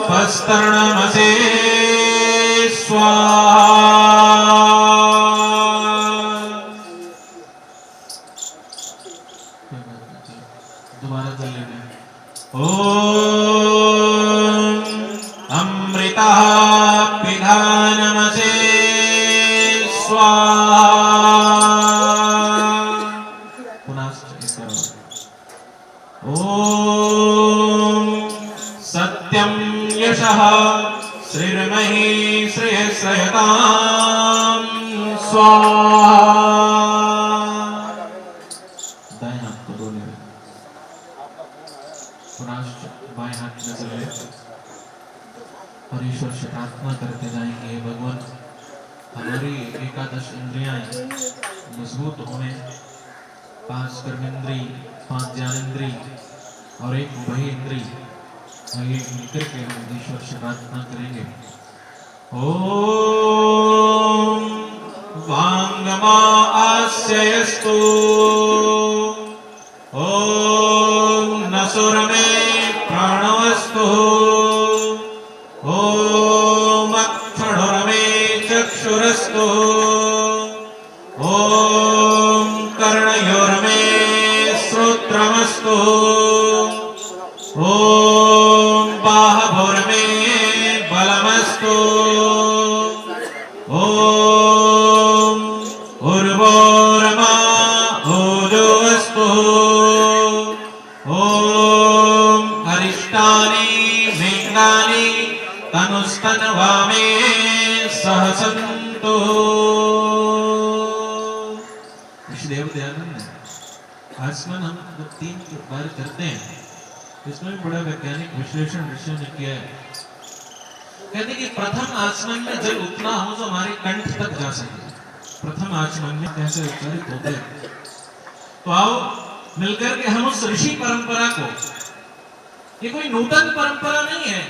पस्तर्णमसे स्वाहा। दोबारा कर लेना। ओम अमृतः पिधानमसे स्वाहा। पुनः ओम सत्यं यशः श्रीर्महि श्रेयस्रयतां स्वाहा। दाएं हाथ को धो लें। पुनः बाएं हाथ में चले और ईश्वर से प्रार्थना करते जाएंगे, भगवान हमारी एकादश इंद्रियां मजबूत होने, 5 कर्मेंद्री, 5 ज्ञानेंद्री और 1 उभय इंद्री, आइए मिलकर के हम ईश्वर से प्रार्थना करेंगे। ओम वांगमा आस्यस्तु, ओम नसुर में प्राणवस्तु, ओम अक्षर में चक्षुरस्तु, ओम कर्णयोर में श्रोत्रमस्तु, ओम बाहुर में बलमस्तु, ओम उर्वोरमा ओजोस्तु, ओम अरिष्टानि मेघानि तनुस्तनवामे सहसन्तु। ऋषिदेव दयानंद आसमान हम 3 बार करते हैं, इसमें बड़ा वैज्ञानिक विश्लेषण ऋषियों ने किया है। कहते कि प्रथम आसमान में जल उतना हो जो हमारे कंठ तक जा सके। प्रथम आसमान में कैसे उच्चारित होते हैं, तो आओ मिलकर के हम उस ऋषि परंपरा को, ये कोई नूतन परंपरा नहीं है,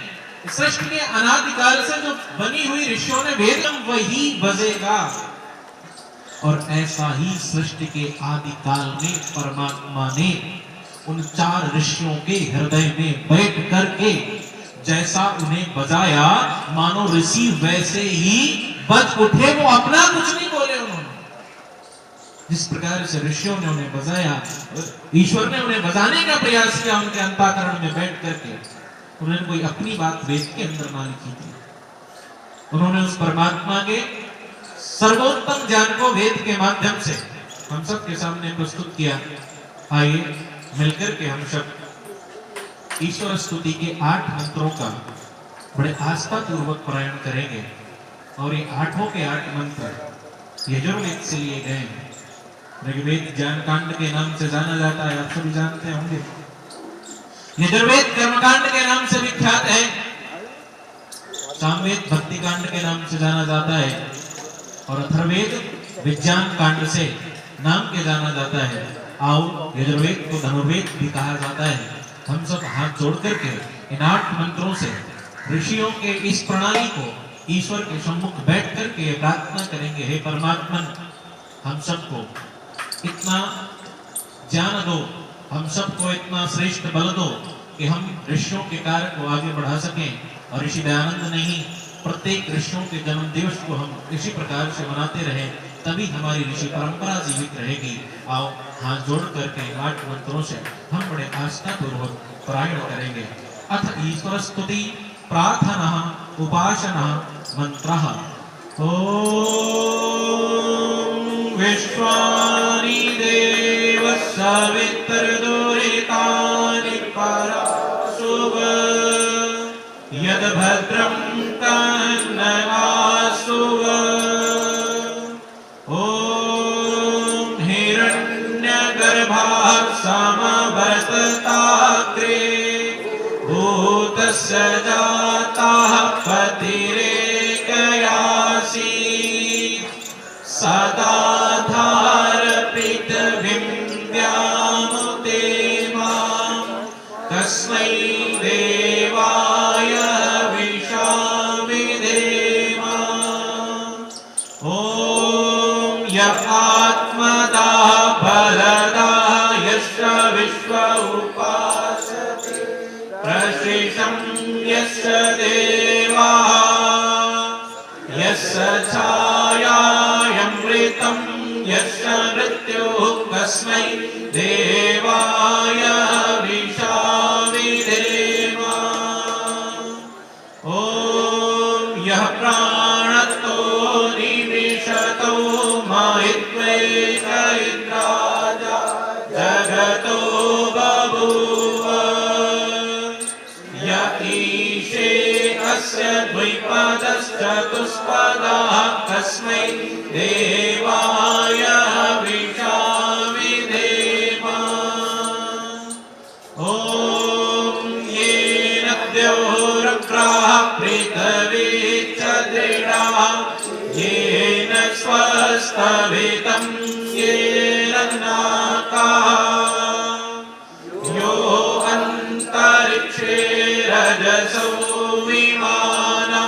सृष्टि के अनादिकाल से जो बनी हुई ऋषियों ने वेद, वही बजेगा। और ऐसा ही सृष्टि के आदिकाल में परमात्मा ने उन 4 ऋषियों के हृदय में बैठ करके जैसा उन्हें बजाया, मानो ऋषि वैसे ही बज उठे। वो अपना कुछ नहीं बोले, उन्होंने जिस प्रकार से ऋषियों ने उन्हें बजाया, ईश्वर ने उन्हें बजाने का प्रयास किया उनके अंतःकरण में बैठ करके। उन्होंने कोई अपनी बात वेद के अंदर ना लिखी थी, उन्होंने उस परमात्मा के सर्वोत्तम ज्ञान को वेद के माध्यम से हम सब के सामने प्रस्तुत किया। आइए मिलकर के हम सब ईश्वर स्तुति के 8 मंत्रों का बड़े आस्था पूर्वक पारायण करेंगे। और ये 8 के 8 मंत्र यजुर्वेद से लिए गए हैं। ऋग्वेद ज्ञान कांड के नाम से जाना जाता है, आप सभी जानते होंगे। यजुर्वेद कर्मकांड के नाम से विख्यात है। सामवेद भक्ति कांड के नाम से जाना जाता है और अथर्ववेद विज्ञान कांड से नाम के जाना जाता है। आओ यजुर्वेद को धनुर्वेद भी कहा जाता है। हम सब हाथ जोड़ करके इन 8 मंत्रों से ऋषियों के इस प्रणाली को ईश्वर के सम्मुख बैठ करके प्रार्थना करेंगे। हे परमात्मन, हम सबको इतना ज्ञान दो, हम सबको इतना श्रेष्ठ बल दो कि हम ऋषियों के कार्य को आगे बढ़ा सकें। और ऋषि दयानंद नहीं, प्रत्येक ऋषियों के जन्म दिवस को हम इसी प्रकार से मनाते रहें, तभी हमारी ऋषि परंपरा जीवित रहेगी। आओ हाथ जोड़ करके 8 मंत्रों से हम बड़े आस्था पूर्वक पारायण करेंगे। अथ ईश्वर स्तुति प्रार्थना उपासना मंत्रः। ओम विश्वानि देव सवितर्दुरितानि पराशुभ यद भद्रं कन्नवासुव। ओम हिरण्यगर्भः समवर्तताग्रे भूतस्य जातः पतिरेकयासि सदा धारपृथिवीं व्यामुते मां तस्मै देवाय विशाविधेम। ओम यत्मदा बलदा यस्य विश्व उपासते प्रशिषं यस्य देवाः यस्य छायामृतं यस्य मृत्युः कस्मै देवाय हविषामि देम। ॐ यः प्राणतो निविशतो महित्वेकैर्राजा जगतो बभूव य ईशे अस्य द्विपदश्चतुष्पदः कस्मै देवाय हविषामि देम। ॐ येन द्योरुग्राः पृथिवी च दृढा येन स्वस्तभितं येन नाकाः यो अन्तरिक्षे रजसो विमाना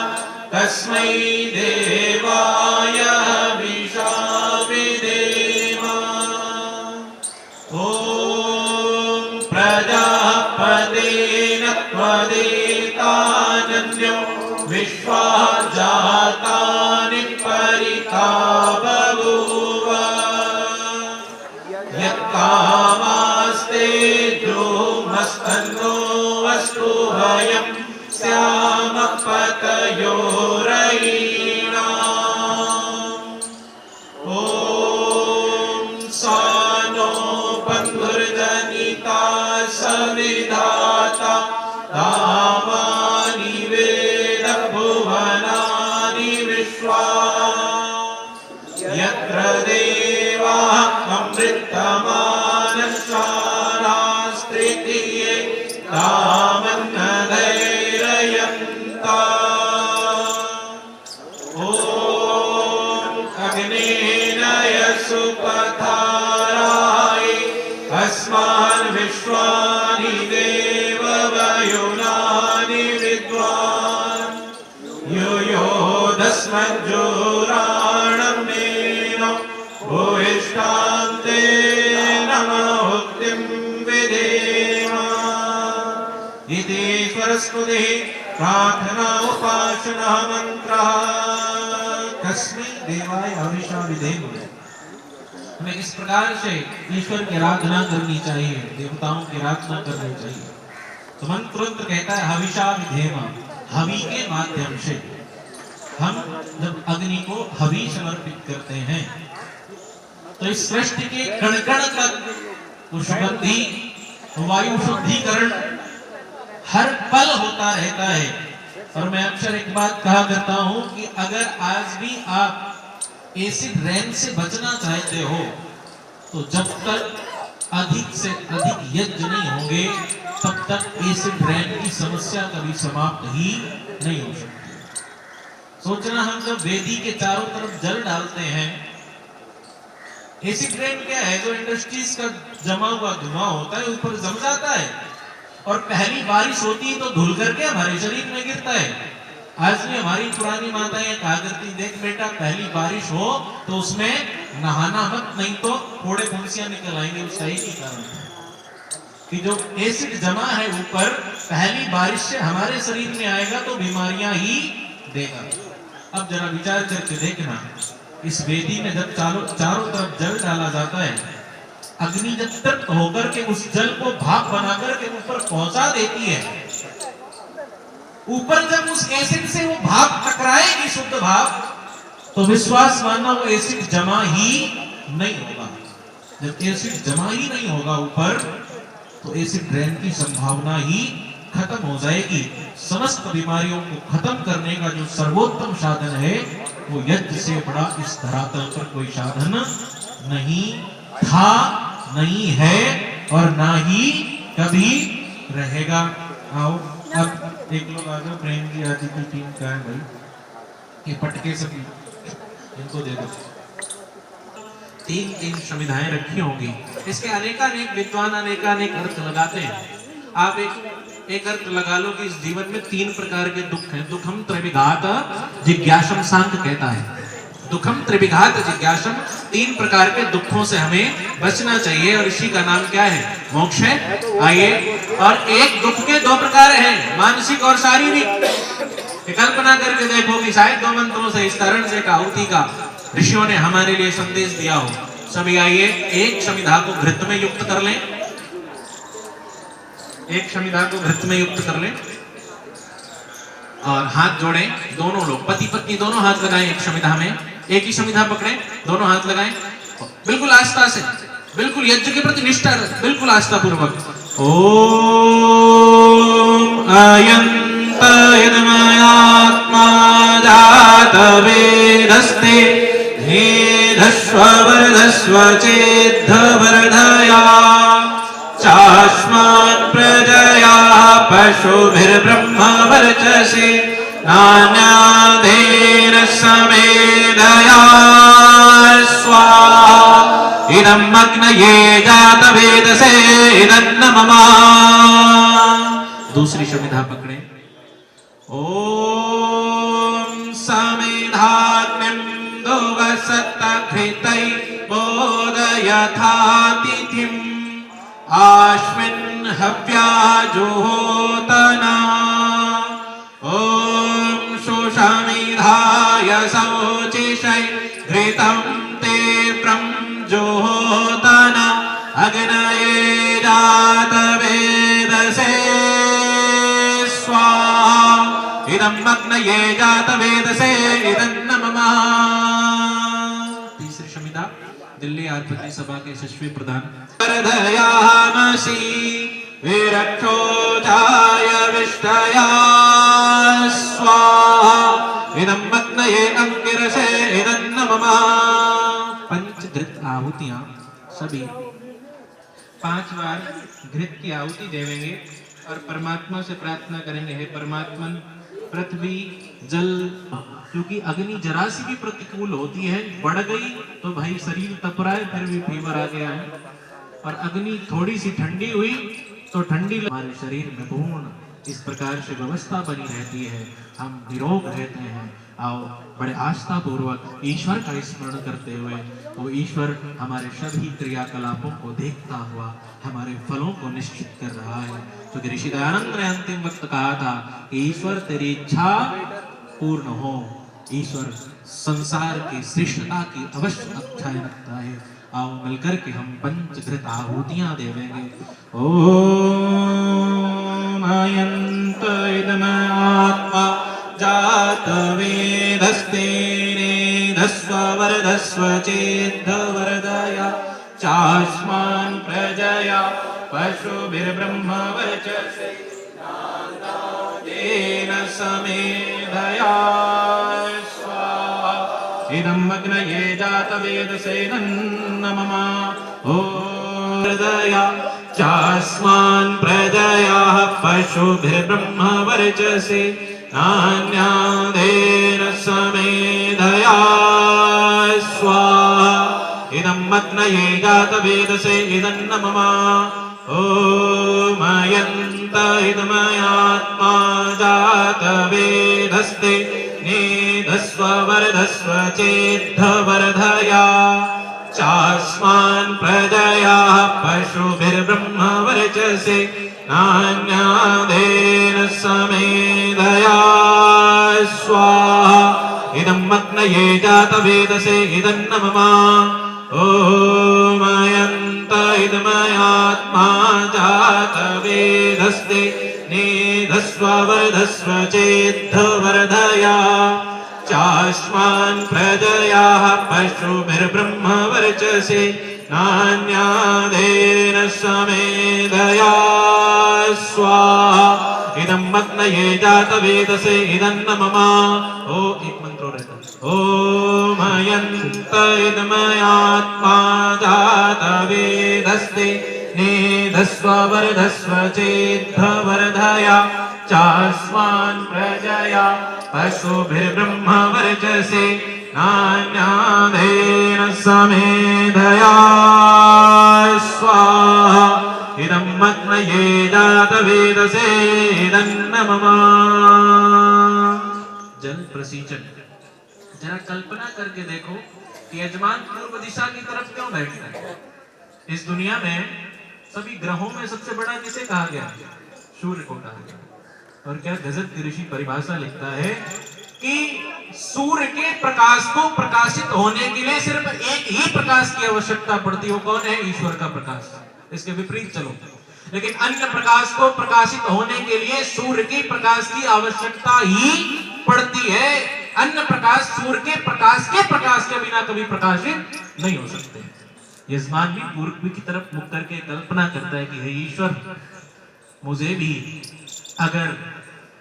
तस्मै देवाय हविषामि देम। ॐ प्रजापतेन त्वदेतानन्यो विश्वा जातानि परिता बभूव यत्कामास्ते द्रोमस्तन्नो अस्तु वयं स्याम पतयोरयीणाम्। ॐ सा नो बन्धुर्जनिता सविधाता धामानि वेद भुवनानि विश्वा यत्र देवाः अमृतमानश्चारास्त्रितीये तामन्नधैर्ययन्ता। ॐ अग्नेन यसुपथाराय अस्मान् विश्वानि देववयुनानि विद्वान् युयोधस्मज्जोराणमेन भूयिष्ठान्ते नमोक्तिं विधेम। इति सरस्वती प्रार्थना उपासना मंत्रः कस्मै देवाय हविषा विधेम। हमें इस प्रकार से ईश्वर की आराधना करनी चाहिए, देवताओं की आराधना करनी चाहिए। तो मंत्र कहता है हविषा विधेम, हवि के माध्यम से हम जब अग्नि को हवि समर्पित करते हैं तो इस सृष्टि के कण कण तक वो सुगंधी वायु शुद्धिकरण हर पल होता रहता है। और मैं अक्सर एक बात कहा करता हूं कि अगर आज भी आप एसिड रेन से बचना चाहते हो तो जब तक अधिक से अधिक यज्ञ नहीं होंगे तब तक एसिड रेन की समस्या कभी समाप्त ही नहीं हो सकती। सोचना, हम जब वेदी के चारों तरफ जल डालते हैं, एसिड रेन क्या है? जो इंडस्ट्रीज का जमा हुआ धुआं होता है ऊपर जम जाता है और पहली बारिश होती है तो धुल करके हमारे शरीर में गिरता है। आज भी हमारी पुरानी माताएं कहा करती, देख बेटा पहली बारिश हो तो उसमें नहाना मत, नहीं तो फोड़े फुंसियां निकल आएंगे। उसका एक ही कारण है कि जो एसिड जमा है ऊपर, पहली बारिश से हमारे शरीर में आएगा तो बीमारियां ही देगा। अब जरा विचार करके देखना, इस वेदी में जब चारों तरफ जल डाला जाता है, अग्नि जब तृप्त होकर के उस जल को भाप बनाकर के ऊपर पहुंचा देती है, ऊपर जब उस एसिड से वो भाप टकराएगी, शुद्ध भाप, तो विश्वास मानना वो एसिड जमा ही नहीं होगा। जब एसिड जमा ही नहीं होगा ऊपर तो एसिड रेन की संभावना ही खत्म हो जाएगी। समस्त बीमारियों को खत्म करने का जो सर्वोत्तम साधन है वो यज्ञ से बड़ा इस धरातल पर कोई साधन नहीं था, नहीं है और ना ही कभी रहेगा। आओ अब एक लोग आ जाओ, प्रेम जी आदि की टीम का है भाई, ये पटके सभी इनको दे दो। तीन संविधाएं रखी होंगी, इसके अनेकानेक विद्वान अनेकानेक अर्थ लगाते हैं। आप एक अर्थ लगा लो कि इस जीवन में तीन प्रकार के दुख हैं। दुखम त्रविघात जिज्ञासम सांख्य कहता है। दुखम त्रिविघात जिज्ञासम, 3 प्रकार के दुखों से हमें बचना चाहिए और इसी का नाम क्या है? मोक्ष है। आइए, और एक दुख के 2 प्रकार हैं, मानसिक और शारीरिक। कल्पना करके देखो कि शायद 2 मंत्रों से इस तरह से आहुति का ऋषियों ने हमारे लिए संदेश दिया हो। सभी आइए, एक समिधा को घृत में युक्त कर लें, एक समिधा को घृत में युक्त कर लें और हाथ जोड़ें। दोनों लोग पति पत्नी दोनों हाथ लगाएं एक समिधा में, एक ही समिधा पकड़ें, दोनों हाथ लगाएं, बिल्कुल आस्था से, बिल्कुल यज्ञ के प्रति निष्ठा, बिल्कुल आस्था पूर्वक। ओम अयंत यदमयात्मा जात वेदस्ते नेधस्व वरदस्व चेद्ध वरदया चास्मान् प्रजया पशुभिर्ब्रह्म वर्चसे नान्यादेन समेधया स्वाहा इदम् अग्नये जातवेदसे इदन्न मम। दूसरी समिधा पकड़े। ओम समिधाग्निं दुवसत्तघृतै बोधयथातिथिम् आश्विन् हव्या जुहोतना। ओम सुषमिधाय शौचिषै घृतं ते जुहोतना अग्नये जातवेदसे स्वाहा इदम् अग्नये जातवेदसे इदन्न मम। तीसरी समिधा दिल्ली आरपति सभा के यशस्वी प्रधान। वर्धयामसि विरक्षोजाय विष्टया स्वाहा इदम् अग्नये अंगिरसे इदन्न मम। पंचघृत आहुतियां सभी 5 बार घृत की आहुति देवेंगे और परमात्मा से प्रार्थना करेंगे, हे परमात्मन पृथ्वी जल, क्योंकि अग्नि जरा सी भी प्रतिकूल होती है, बढ़ गई तो भाई शरीर तप रहा है, फिर भी फीवर आ गया है, और अग्नि थोड़ी सी ठंडी हुई तो ठंडी हमारे शरीर में पूर्ण इस प्रकार से व्यवस्था बनी रहती है, हम निरोग रहते हैं। आओ बड़े आस्था पूर्वक ईश्वर का स्मरण करते हुए, वो ईश्वर हमारे सभी क्रियाकलापों को देखता हुआ हमारे फलों को निश्चित कर रहा है। क्योंकि ऋषि दयानंद ने अंतिम वक्त कहा था कि ईश्वर तेरी इच्छा पूर्ण हो, ईश्वर संसार की श्रेष्ठता की अवश्य अक्षय रखता है। आओ मिलकर के हम पंचघृत आहुतियां देवेंगे। ओम अयंत इदमात्मा जात वेदस्ते नेधस्व वरदस्व चेद्ध वरदया चास्मान् प्रजया पशुभिर्ब्रह्म वर्चसे नान्यादेन समेधया स्वाहा इदम् अग्नये जातवेदसे इदन्न मम। हृदया चास्मान् प्रजया पशुभिर्ब्रह्म वर्चसे नान्यादेन समेधया स्वाहा इदम् अग्नये जातवेदसे इदन्न मम। ओम अयंत इदमयात्मा जातवेदस्ते नेधस्व वरदस्व चेद्ध वरदया चास्मान् प्रजया पशुभिर्ब्रह्म वर्चसे नान्यादेन समेधया स्वाहा इदम् अग्नये जातवेदसे इदन्न मम। ओम अयंत इदमयात्मा जातवेदस्ते नेधस्व वरदस्व चेद्ध वरदया चास्मान् प्रजया पशुभिर्ब्रह्म वर्चसे नान्यादेन समेधया स्वाहा इदम् अग्नये जातवेदसे इदन्न मम। ओ एक मंत्र और रहता है। ओम अयंत इदमयात्मा जातवेदस्ते नेधस्व वरदस्व चेद्ध वरदया चास्मान् प्रजया पशुभिर्ब्रह्म वर्चसे नान्यादेन समेधया स्वाहा इदम् अग्नये जातवेदसे इदन्न मम। जल प्रसीचन जरा कल्पना करके देखो कि यजमान पूर्व दिशा की तरफ क्यों बैठता है। इस दुनिया में सभी ग्रहों में सबसे बड़ा किसे कहा गया? सूर्य को कहा गया। और क्या गजब की ऋषि परिभाषा लिखता है कि सूर्य के प्रकाश को प्रकाशित होने के लिए सिर्फ एक ही प्रकाश की आवश्यकता पड़ती है। वो कौन है? ईश्वर का प्रकाश। इसके विपरीत चलो, लेकिन अन्य प्रकाश को प्रकाशित होने के लिए सूर्य की प्रकाश की आवश्यकता ही पड़ती है। अन्य प्रकाश सूर्य के प्रकाश के बिना कभी प्रकाशित नहीं हो सकते। यजमान भी पूर्व की तरफ मुख करके कल्पना करता है कि हे ईश्वर, मुझे भी अगर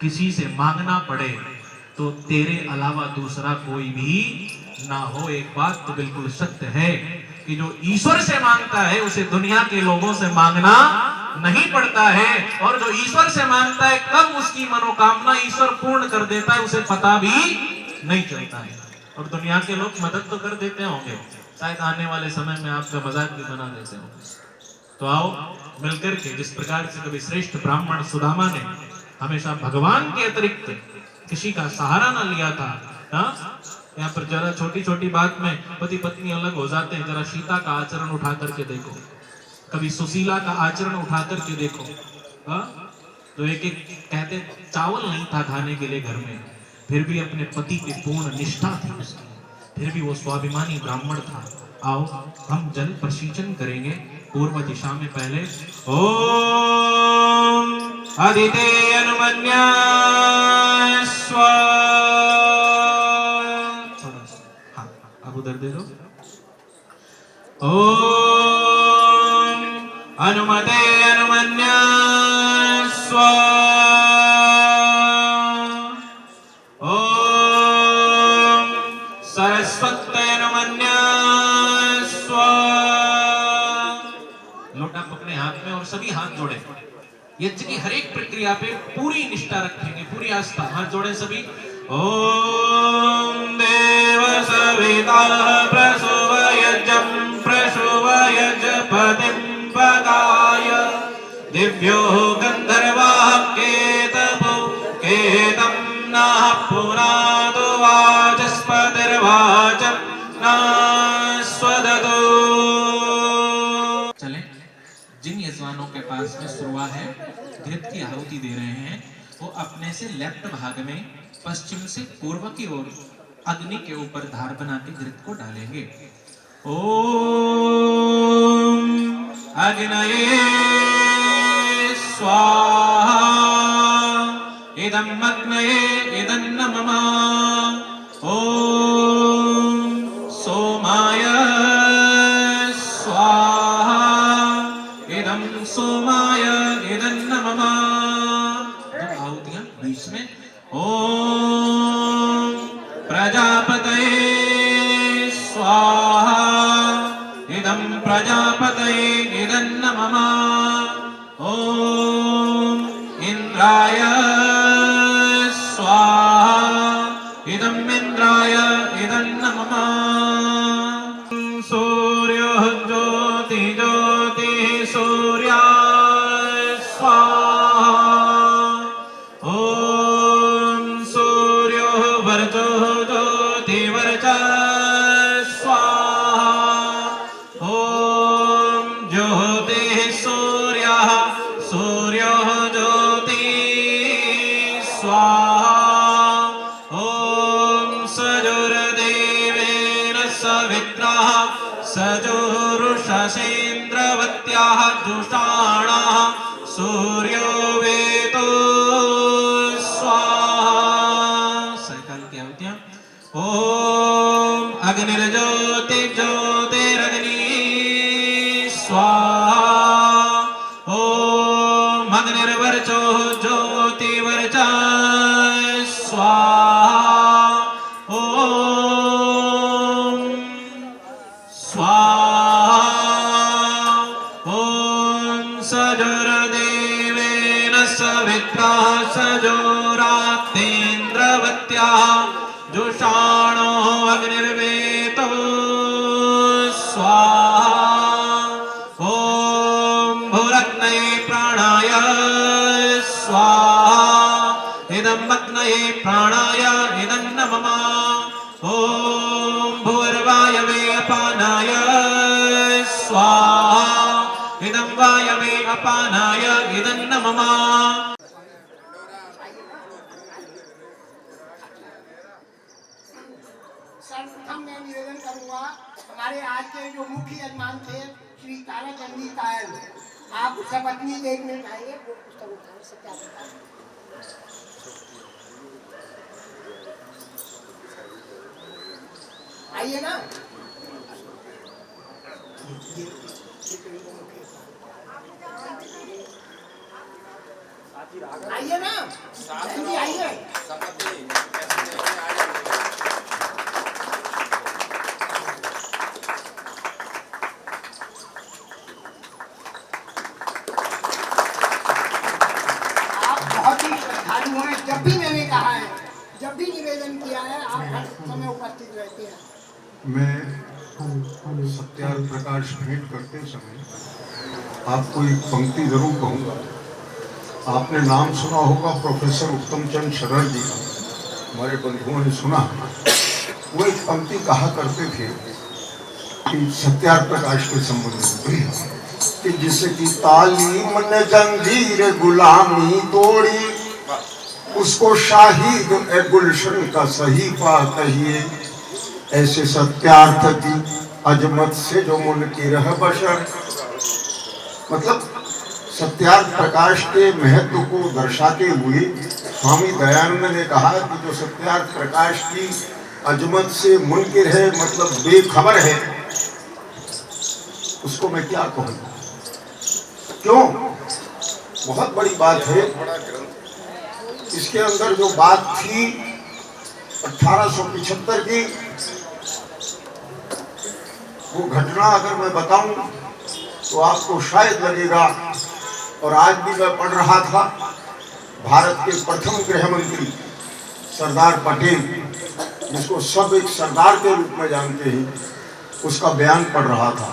किसी से मांगना पड़े तो तेरे अलावा दूसरा कोई भी ना हो। एक बात तो बिल्कुल सत्य है कि जो ईश्वर से मांगता है उसे दुनिया के लोगों से मांगना नहीं पड़ता है, और जो ईश्वर से मांगता है कब उसकी मनोकामना ईश्वर पूर्ण कर देता है उसे पता भी नहीं चलता है। और दुनिया के लोग मदद तो कर देते होंगे, शायद आने वाले समय में आपका मजाक भी बना देते होंगे। तो आओ मिलकर के, जिस प्रकार से कभी श्रेष्ठ ब्राह्मण सुदामा ने हमेशा भगवान के अतिरिक्त किसी का सहारा न लिया था। यहाँ पर जरा छोटी छोटी बात में पति पत्नी अलग हो जाते हैं। जरा सीता का आचरण उठा करके देखो, कभी सुशीला का आचरण उठा करके देखो। तो एक एक कहते चावल नहीं था खाने के लिए घर में, फिर भी अपने पति की पूर्ण निष्ठा थी उसकी, फिर भी वो स्वाभिमानी ब्राह्मण था। आओ हम जल प्रशीचन करेंगे पूर्व दिशा में। पहले ओम आदिते अनुमन्यास्व, हाँ अब उधर दे दो। ओम अनुमते अनुमन्यास्व, ओम सरस्वत्यै अनुमन्यास्व। लोटा पकड़े हाथ में और सभी हाथ जोड़े। यज्ञ की हर एक प्रक्रिया पे पूरी निष्ठा रखेंगे, पूरी आस्था। हाथ जोड़े सभी। ओम देव सविता प्रसुवयजं प्रसुवयजपतिं पदाय दिव्यो गंधर्वाः केतपो केतं नः पुनादो वाचस्पतिर्वाचं नास्वदतो। चलें, जिन यजमानों के पास में सुरवा है, घृत की आहुति दे रहे हैं, वो अपने से लेफ्ट भाग में पश्चिम से पूर्व की ओर अग्नि के ऊपर धार बना के घृत को डालेंगे। ओम अग्नये स्वाहा इदं अग्नये इदं नमः। ओम सोमाय स्वाहा इदं सोमाय इदं नमः। दो आहुतियां बीच में। ओम प्रजापतये स्वाहा इदं प्रजापतये इदं नमः। ओम इंद्राय स्वाहा इदं इंद्राय इदं नमः। सूर्यो ज्योति ज्योति सूर्याय स्वाहा। ओम सूर्यो वर्चो ज्योति वर्चा स्वाहा। ओम ज्योति सूर्यः सूर्यो ज्योति स्वाहा। ओम सजुर्देवेन सवित्रः सजुरुषसेन्द्रवत्याः जुषाणः सूर्यो वेतो स्वाहा। सरकाल की आहुतियां। ओम अग्निर्ज्योति ज्योतिरग्नि स्वाहा। ओम अग्निर्वर्चो ज्योतिवर्चा स्वाहा। ओम स्वाहा। ओम सजुर्देवेन सवित्रः सजुरातेन्द्रवत्याः जुषाणो अग्निर्वेतो स्वाहा। ओम भूरग्नये प्राणाय स्वाहा इदं अग्नये प्राणाय इदं नमः। ओम भूर्वायवे अपानाय स्वाहा इदं वायवे अपानाय इदं नमः। सर्वप्रथम मैं निवेदन करूंगा, हमारे आज के जो मुख्य यजमान थे श्री ताराचंदी तायल, आप सपत्नी के 1 मिनट आइए, वो पुस्तक उठाएं, सत्याग्रह आइए ना। आइए ना, आइए। जब भी मैंने कहा है, जब भी निवेदन किया है, आप हर समय उपस्थित रहते हैं। मैं सत्याग्रह प्रकाश भेंट करते समय आपको एक पंक्ति जरूर कहूँगा। आपने नाम सुना होगा प्रोफेसर उत्तम चंद शरण जी का, हमारे बंधुओं ने सुना। वो एक पंक्ति कहा करते थे कि सत्याग्रह प्रकाश के संबंध में कि जिससे कि तालीम ने जंजीर गुलामी तोड़ी, उसको शाहिद ए गुलशन का सही पा कहिए। ऐसे सत्यार्थ की अजमत से जो मुनकिर है बशर। मतलब सत्यार्थ प्रकाश के महत्व को दर्शाते हुए स्वामी दयानंद ने कहा कि जो सत्यार्थ प्रकाश की अजमत से मुनकिर है, मतलब बेखबर है, उसको मैं क्या कहूँ। क्यों? बहुत बड़ी बात है। इसके अंदर जो बात थी 1875 की, वो घटना अगर मैं बताऊं तो आपको शायद लगेगा, और आज भी मैं पढ़ रहा था, भारत के प्रथम गृह मंत्री सरदार पटेल, जिसको सब एक सरदार के रूप में जानते हैं, उसका बयान पढ़ रहा था।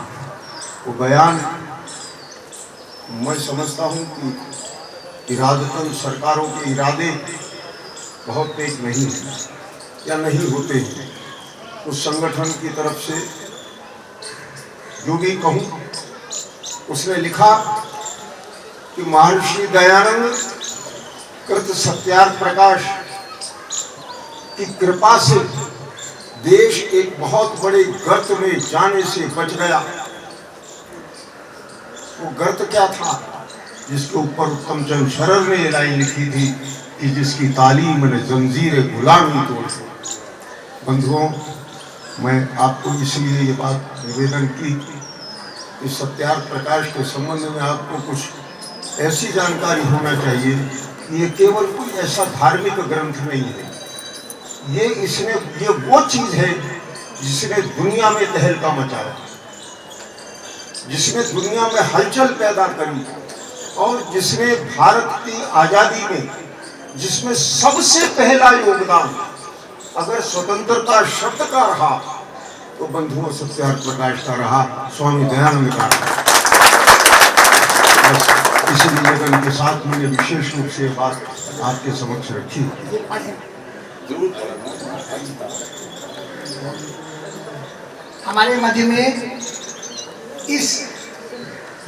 वो बयान मैं समझता हूं कि इरादतन सरकारों के इरादे बहुत तेज नहीं है या नहीं होते हैं। उस संगठन की तरफ से जो भी कहूँ, उसने लिखा कि महर्षि दयानंद कृत सत्याग्रह प्रकाश की कृपा से देश एक बहुत बड़े गर्त में जाने से बच गया। वो गर्त क्या था? जिसके ऊपर उत्तम चंद शरण ने लाइन लिखी थी कि जिसकी तालीम ने जंजीर गुलामी तोड़। बंधुओं, मैं आपको इसलिए ये बात निवेदन की कि सत्याग्रह प्रकाश के संबंध में आपको कुछ ऐसी जानकारी होना चाहिए कि ये केवल कोई ऐसा धार्मिक ग्रंथ नहीं है। ये वो चीज है जिसने दुनिया में तहलका मचाया, जिसने दुनिया में हलचल पैदा करी, और जिसने भारत की आजादी में, जिसमें सबसे पहला योगदान अगर स्वतंत्रता शब्द का रहा तो बंधुओं सत्याग्रह प्रकाश का रहा, स्वामी दयानंद का रहा। इसी निवेदन के साथ मैंने विशेष रूप से बात आपके समक्ष रखी। हमारे मध्य में इस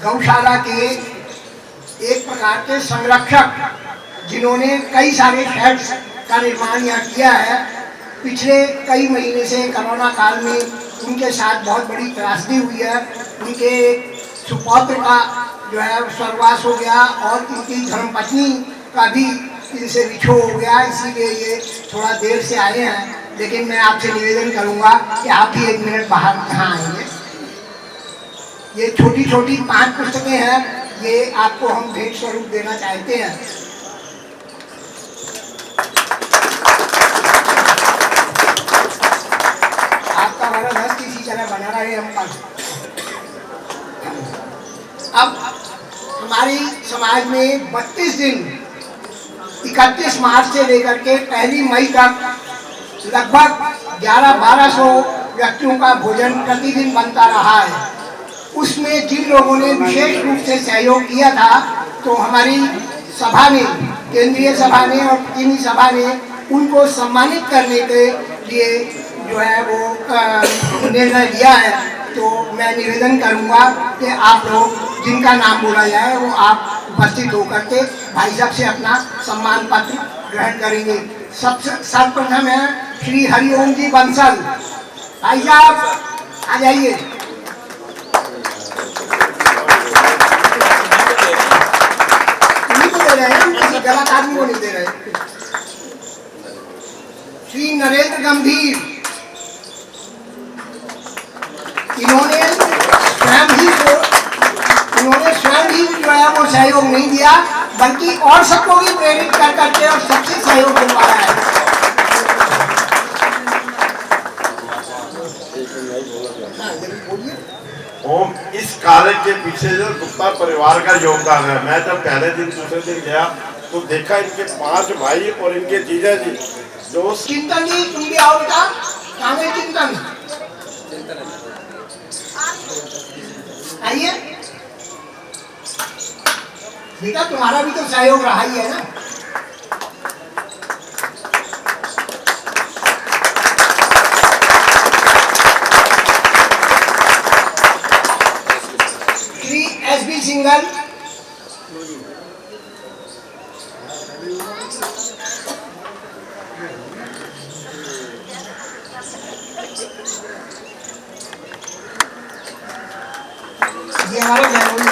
गौशाला के एक प्रकार के संरक्षक, जिन्होंने कई सारे शेड्स का निर्माण यहाँ किया है। पिछले कई महीने से कोरोना काल में उनके साथ बहुत बड़ी त्रासदी हुई है। उनके सुपौत्र का जो है स्वर्गवास हो गया, और उनकी धर्मपत्नी का भी इनसे विछोह हो गया, इसीलिए ये थोड़ा देर से आए हैं। लेकिन मैं आपसे निवेदन करूँगा कि आप भी 1 मिनट बाहर यहाँ आएंगे। ये छोटी छोटी 5 पुस्तकें हैं, ये आपको हम भेंट स्वरूप देना चाहते हैं। आपका वरद हस्त इसी तरह बना रहे हम पर। अब हमारी समाज में 32 दिन 31 मार्च से लेकर के 1 मई तक लगभग 1100-1200 व्यक्तियों का भोजन प्रतिदिन बनता रहा है। उसमें जिन लोगों ने विशेष रूप से सहयोग किया था, तो हमारी सभा ने, केंद्रीय सभा ने और प्रतिनिधि सभा ने उनको सम्मानित करने के लिए जो है वो निर्णय लिया है, तो मैं निवेदन करूंगा कि आप लोग जिनका नाम बोला जाए वो आप उपस्थित होकर के भाई साहब से अपना सम्मान पत्र ग्रहण करेंगे। सर्वप्रथम है श्री हरिओम जी बंसल। भाई साहब आ जाइए। उन्हीं को दे रहे हैं, किसी गलत आदमी को नहीं दे रहे। श्री नरेंद्र गंभीर, इन्होंने स्वयं ही जो है वो सहयोग नहीं दिया, बल्कि और सबको भी प्रेरित कर करके और सबसे सहयोग दिलवाया है। ओम, इस कार्य के पीछे जो गुप्ता परिवार का योगदान है। मैं जब पहले दिन दूसरे दिन गया तो देखा इनके 5 भाई और इनके जीजा जी जो चिंतन जी, तुम भी आओ बेटा। कहाँ है चिंतन? आइए बेटा, तुम्हारा भी तो सहयोग रहा ही है ना। श्री SB सिंगल, ये हमारा जयपुर है।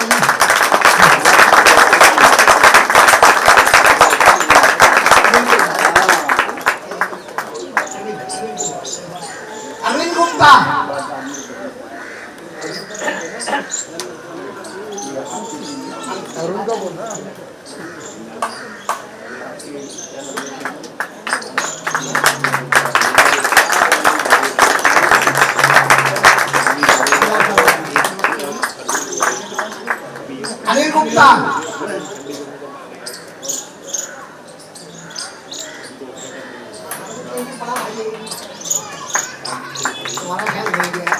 अरविंद गुप्ता, अरुण का बोलना। अनिल गुप्ता, तुम्हारा ख्याल हो गया।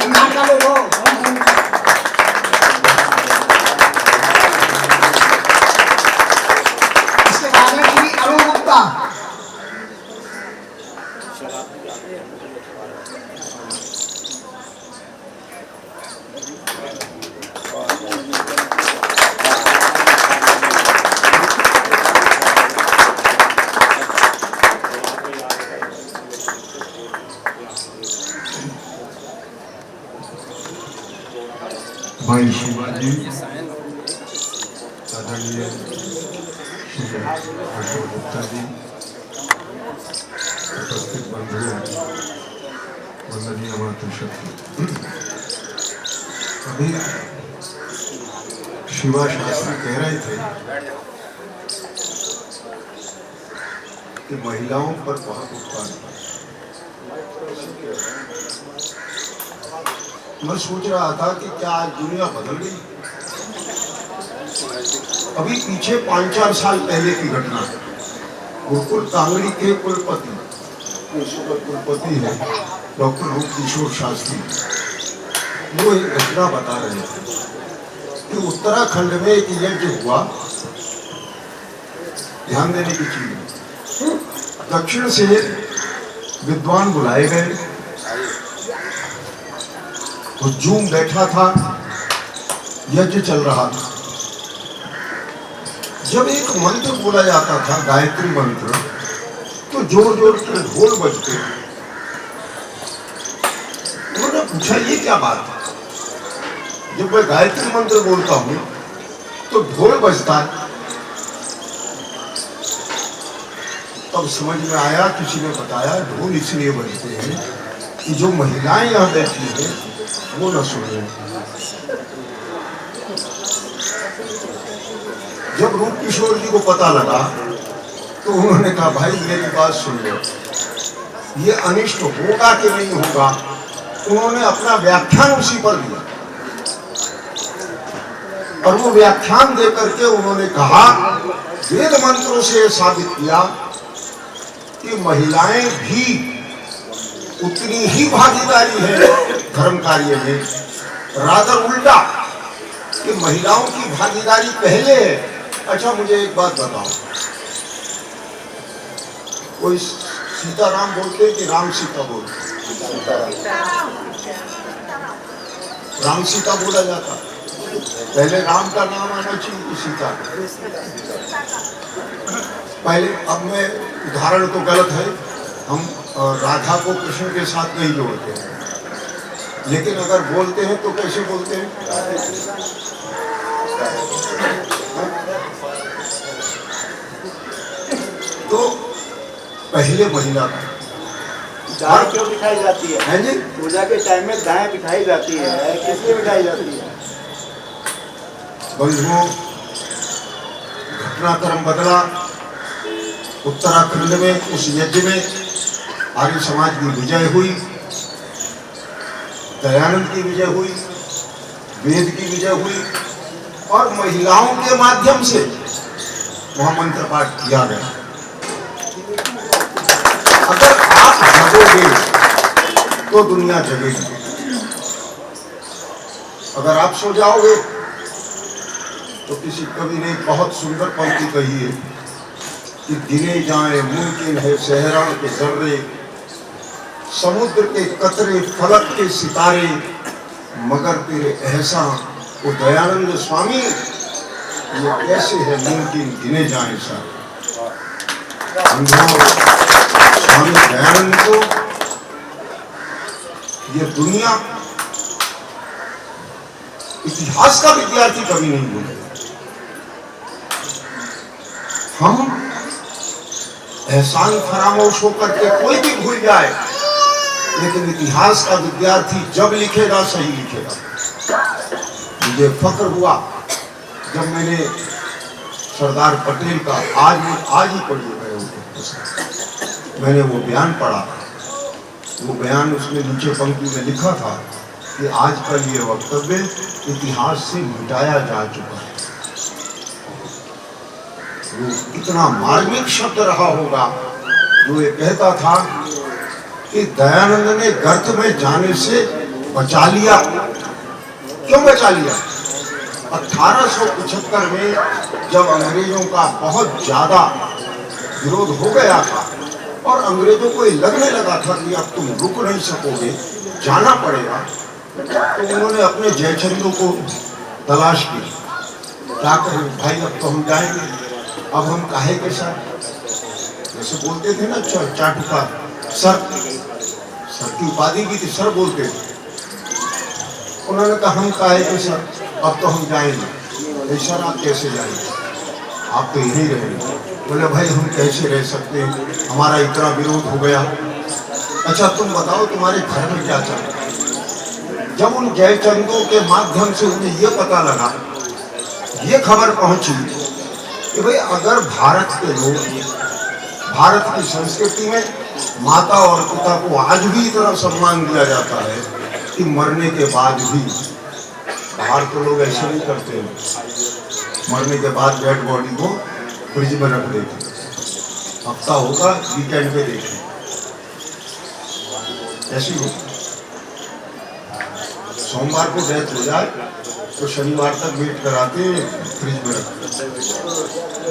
नाम का लो। इसके बाद में श्री अरुण गुप्ता, भाई शिवाजी, आदरणीय श्री अशोक गुप्ता जी, उपस्थित बंधुओं, वंदनीय मातृशक्ति। अभी शिवा शास्त्री कह रहे थे कि महिलाओं पर बहुत उत्पाद है। मैं सोच रहा था कि क्या आज दुनिया बदल गई। अभी पीछे 5-4 साल पहले की घटना है। गुरुकुल कांगड़ी के कुलपति, कुलपति है डॉक्टर रूप किशोर शास्त्री, वो एक घटना बता रहे थे कि उत्तराखंड में एक यज्ञ हुआ। ध्यान देने की चीज, दक्षिण से विद्वान बुलाए गए, तो जूम बैठा था, यज्ञ चल रहा था। जब एक मंत्र बोला जाता था, गायत्री मंत्र, तो जोर जोर से ढोल बजते। उन्होंने पूछा ये क्या बात है, जब मैं गायत्री मंत्र बोलता हूं तो ढोल बजता है। तब समझ में आया, किसी ने बताया ढोल इसलिए बजते हैं कि जो महिलाएं यहां बैठी हैं वो न सुने। जब रूप किशोर जी को पता लगा तो उन्होंने कहा भाई मेरी बात सुन लो, ये अनिष्ट होगा कि नहीं होगा। उन्होंने अपना व्याख्यान उसी पर दिया और वो व्याख्यान दे करके उन्होंने कहा, वेद मंत्रों से साबित किया कि महिलाएं भी उतनी ही भागीदारी है धर्म कार्य में, रादर उल्टा कि महिलाओं की भागीदारी पहले है। अच्छा मुझे एक बात बताओ, कोई सीताराम बोलते हैं कि राम सीता बोलते? राम सीता बोला जाता, पहले राम का नाम आना चाहिए कि सीता का? पहले, अब मैं उदाहरण तो गलत है, हम राधा को कृष्ण के साथ नहीं जोड़ते हैं, लेकिन अगर बोलते हैं तो कैसे बोलते हैं? तो पहले महिला का दाएं क्यों बिठाई जाती है जी? पूजा के टाइम में दाएं बिठाई जाती है, किस लिए बिठाई जाती है? बंधुओं, घटनाक्रम बदला। उत्तराखंड में उस यज्ञ में आर्य समाज की विजय हुई, दयानंद की विजय हुई, वेद की विजय हुई, और महिलाओं के माध्यम से वहां मंत्र पाठ किया गया। अगर आप जगोगे तो दुनिया जगेगी, अगर आप सो जाओगे तो किसी कवि ने बहुत सुंदर पंक्ति कही है कि गिने जाए मुमकिन है सहरा के जर्रे, समुद्र के कतरे, फलक के सितारे, मगर तेरे एहसान। वो दयानंद स्वामी, ये कैसे है मुमकिन गिने जाए सारे। स्वामी दयानंद को ये दुनिया इतिहास का विद्यार्थी कभी नहीं भूलेगा। हम एहसान फरामोश होकर के कोई भी भूल जाए, लेकिन इतिहास का विद्यार्थी जब लिखेगा सही लिखेगा। मुझे फक्र हुआ जब मैंने सरदार पटेल का आज ही पढ़िए मैंने वो बयान पढ़ा। वो बयान उसमें नीचे पंक्ति में लिखा था कि आज का ये वक्तव्य इतिहास से मिटाया जा चुका है। वो इतना मार्मिक शब्द रहा होगा जो ये कहता था कि दयानंद ने गर्त में जाने से बचा लिया। क्यों बचा लिया? 1875 में जब अंग्रेजों का बहुत ज्यादा विरोध हो गया था और अंग्रेजों को ये लगने लगा था कि अब तुम रुक नहीं सकोगे, जाना पड़ेगा, तो उन्होंने अपने जयचंदू को तलाश की। क्या करें भाई, अब तो हम जाएंगे, अब हम काहे के साथ, जैसे बोलते थे ना चाटुका सर की उपाधि की थी, सर बोलते थे। उन्होंने कहा हम काहे के सर, अब तो हम जाएंगे। सर आप कैसे जाएंगे, आप तो यहीं रहेंगे। बोले भाई हम कैसे रह सकते हैं, हमारा इतना विरोध हो गया। अच्छा तुम बताओ तुम्हारे घर में क्या चल रहा है। जब उन जयचंदों के माध्यम से उन्हें ये पता लगा, ये खबर पहुंची कि भाई अगर भारत के लोग, भारत की संस्कृति में माता और पिता को आज भी इतना सम्मान दिया जाता है कि मरने के बाद भी, बाहर तो लोग ऐसे नहीं करते हैं, मरने के बाद डेड बॉडी को फ्रिज में रख देते, हफ्ता होगा वीकेंड पे देखें, ऐसी हो। सोमवार को डेथ हो जाए तो शनिवार तक वेट कराते फ्रिज में रखते,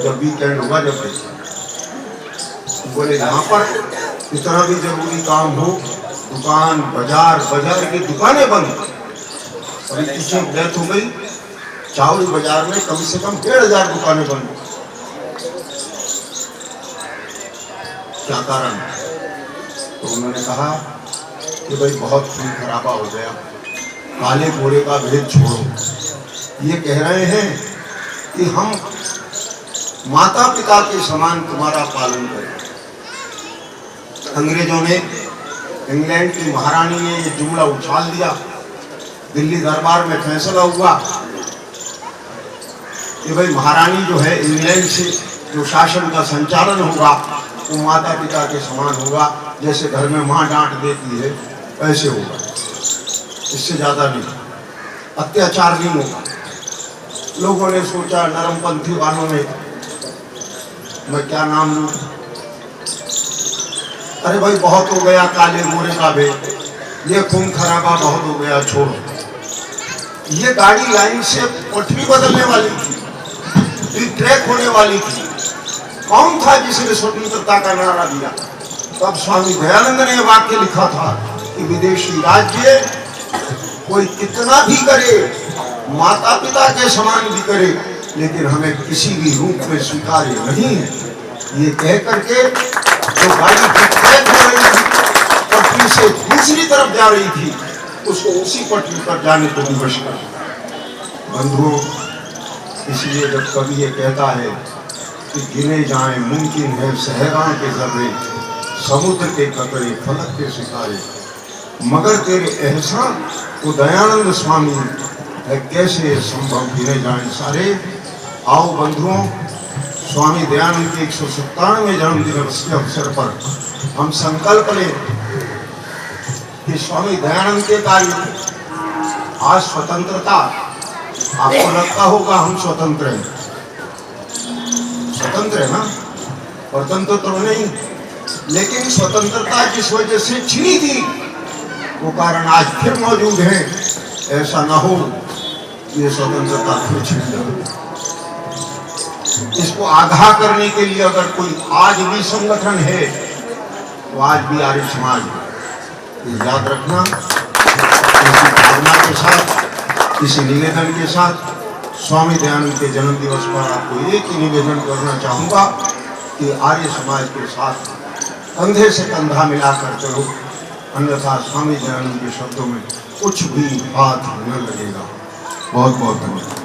जब वीकेंड होगा जब देखें। बोले यहाँ पर इतना भी जरूरी काम हो, दुकान बाजार की दुकानें बंद। अभी किसी डेथ हो गई, चावल बाजार में कम से कम 1500 दुकानें बंद। क्या कारण? तो उन्होंने कहा कि भाई बहुत खून खराबा हो गया, काले गोरे का भेद छोड़ो। ये कह रहे हैं कि हम माता पिता के समान तुम्हारा पालन करें। अंग्रेजों ने, इंग्लैंड की महारानी ने ये जुमला उछाल दिया। दिल्ली दरबार में फैसला हुआ कि भाई महारानी जो है, इंग्लैंड से जो शासन का संचालन होगा वो माता पिता के समान होगा। जैसे घर में माँ डांट देती है ऐसे होगा, इससे ज्यादा नहीं, अत्याचार नहीं होगा। लोगों ने सोचा, नरमपंथी वालों ने, मैं क्या नाम लूं, अरे भाई बहुत हो गया काले गोरे का भेद, ये खून खराबा बहुत हो गया, छोड़ो। ये गाड़ी लाइन से पटरी बदलने वाली थी, ट्रैक होने वाली थी। कौन था जिसने स्वतंत्रता का नारा दिया? तब स्वामी दयानंद ने वाक्य लिखा था कि विदेशी राज्य कोई कितना भी करे, माता पिता के समान भी करे, लेकिन हमें किसी भी रूप में स्वीकार्य नहीं है। ये कह करके जो गाड़ी ट्रैक हो रही थी, पटरी से दूसरी तरफ जा रही थी, उसको उसी पटरी पर जाने को विवश कर। बंधुओं, इसलिए जब कवि ये कहता है कि गिने जाएं मुमकिन है सहरा के जर्रे, समुद्र के कतरे फलक के सितारे, मगर तेरे एहसान को दयानंद स्वामी है कैसे संभव गिने जाएं सारे। आओ बंधुओं, स्वामी दयानंद के 197वें जन्मदिन के अवसर पर हम संकल्प लें कि स्वामी दयानंद के कार्य आज स्वतंत्रता, आपको लगता होगा हम स्वतंत्र हैं, स्वतंत्र है ना, परतंत्र तो नहीं, लेकिन स्वतंत्रता जिस वजह से छीनी थी वो कारण आज फिर मौजूद है। ऐसा ना हो ये स्वतंत्रता फिर छीन जाए। इसको आगाह करने के लिए अगर कोई आज भी संगठन है तो आज भी आर्य समाज है। याद रखना, इसी भावना के साथ, इसी निवेदन के साथ स्वामी दयानंद के जन्म दिवस पर आपको एक ही निवेदन करना चाहूँगा कि आर्य समाज के साथ कंधे से कंधा मिलाकर चलो, अन्यथा स्वामी दयानंद के शब्दों में कुछ भी हाथ न लगेगा। बहुत बहुत धन्यवाद।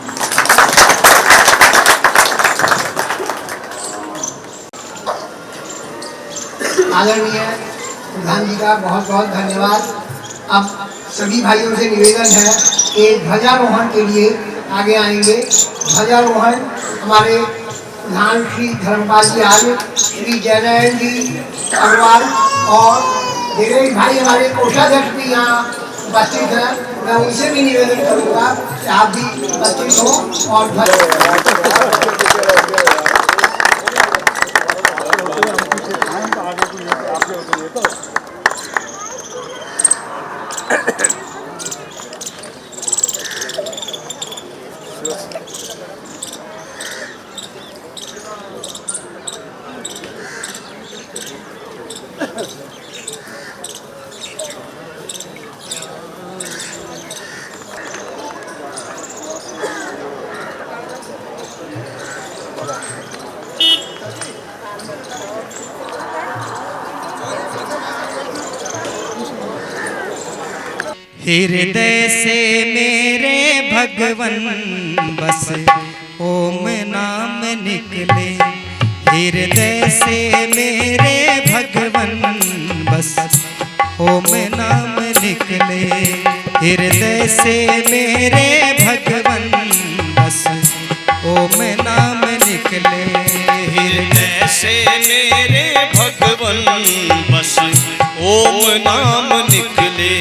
आदरणीय प्रधान जी का बहुत बहुत धन्यवाद। अब सभी भाइयों से निवेदन है कि ध्वजारोहण के लिए आगे आएंगे। ध्वजारोहण हमारे प्रधान श्री धर्मपाल जी आर्य, श्री जयनारायण जी अग्रवाल और धीरेश भाई हमारे कोषाध्यक्ष भी यहाँ उपस्थित हैं। मैं उनसे भी निवेदन करूँगा कि आप भी उपस्थित हों और हृदय से मेरे भगवन बस ओम नाम निकले, हृदय से मेरे भगवन बस ओम नाम निकले, हृदय से मेरे भगवन बस ओम नाम निकले, हृदय से मेरे भगवन बस ओम नाम निकले,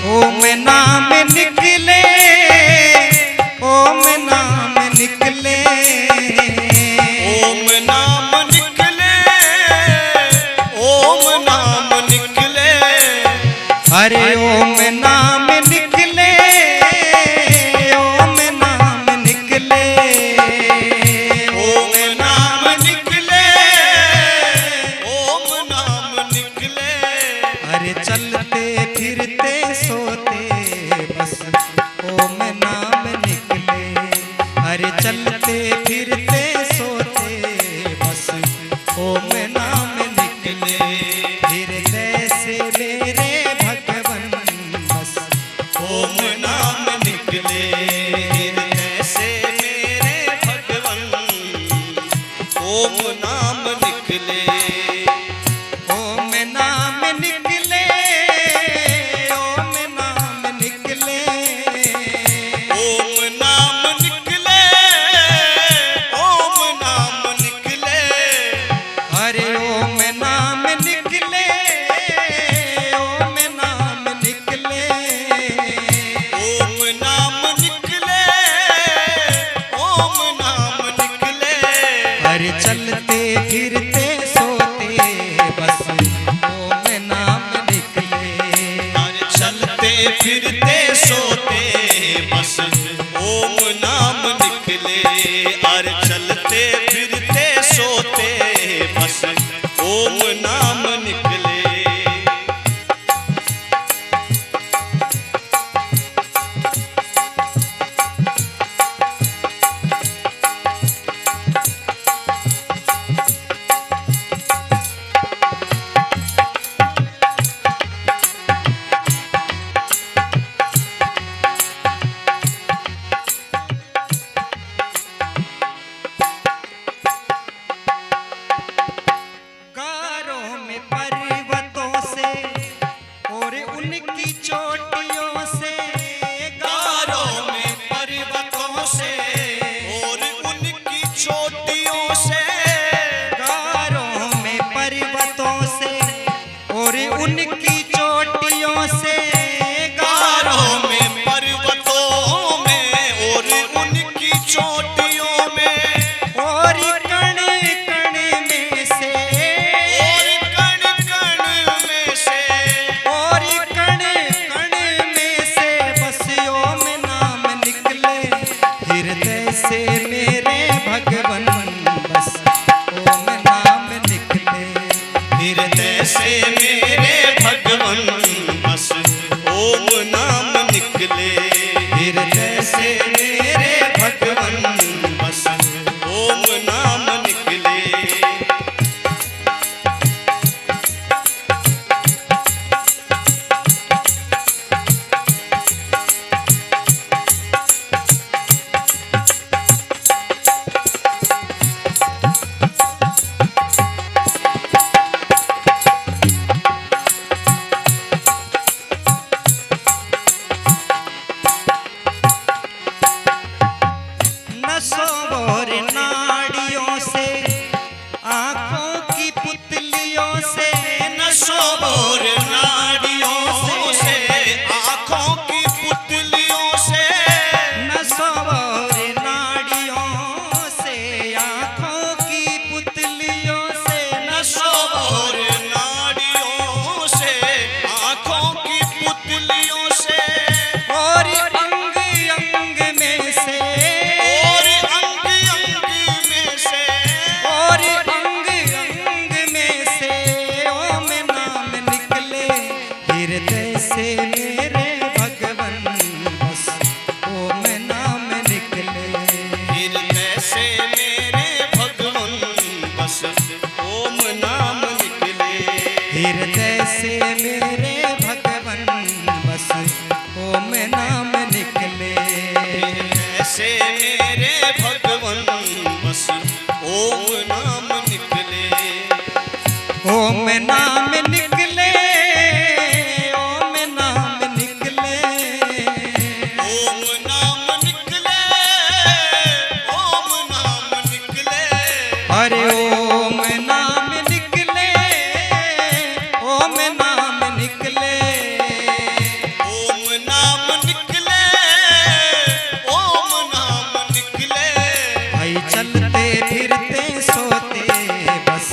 ओम नाम निकले, ओम नाम निकले, ओम नाम निकले, ओम नाम निकले, हरे ओम नाम निकले, ओम नाम निकले, ओम नाम निकले, ओम नाम निकले, हरे चलते फिरते सोते बस ओम नाम निकले, हरे चलते फिरते सोते बस ओम नाम निकले, हृदय से मेरे भगवन बस ओम नाम निकले, हृदय से मेरे भगवन ओम नाम निकले, ओम नाम निकले, ओम नाम निकले, ओम नाम निकले, ओम नाम निकले, हरे ओम नाम निकले, ओम नाम निकले, ओम नाम निकले, ओम नाम निकले, हरे चलते फिरते सोते बस ओम नाम निकले, और चलते फिरते सोते बस ओम नाम निकले, और चलते फिरते सोते बस ओम नाम निकले। गारों में पर्वतों से और उनकी चोटियों से, गारों में पर्वतों से और उनकी चोटियों से, गारों में पर्वतों से और उनकी चोटियों से, गारों में पर्वतों में और उनकी चोटियों में, और कण कण में से, और कण कण में से, और कण कण में से बस ओम नाम निकले हृदय से मेरे भगवन, बस ओम नाम निकले हृदय से मेरे भगवन, बस ओम नाम निकले। हृदय से मेरे भगवन, बस ओम नाम निकले। नसों और नाड़ियों से, आंखों की पुतलियों से, नसों और नाड़ियों से, आँखों की पुतलियों से, नसों और नाड़ियों से, आंखों की पुतलियों से, नसों और नाड़ियों से, आँखों की पुतलियों से, और अंग अंग में से, और अंग अंग में से, और अंग अंग में से ओम नाम निकले हृदय से मेरे भगवन, बस ओम नाम निकले हृदय से मेरे भगवन, बस ओम नाम निकले। हृदय से मेरे भगवन, बस ओम नाम निकले ऐसे मेरे भगवन, बस ओम नाम निकले। ओम नाम निकले, ओम नाम निकले, ओम नाम निकले, ओम नाम निकले। अरे ओम नाम निकले, ओम नाम निकले, ओम नाम निकले, ओम नाम निकले। भाई चलते फिरते सोते बस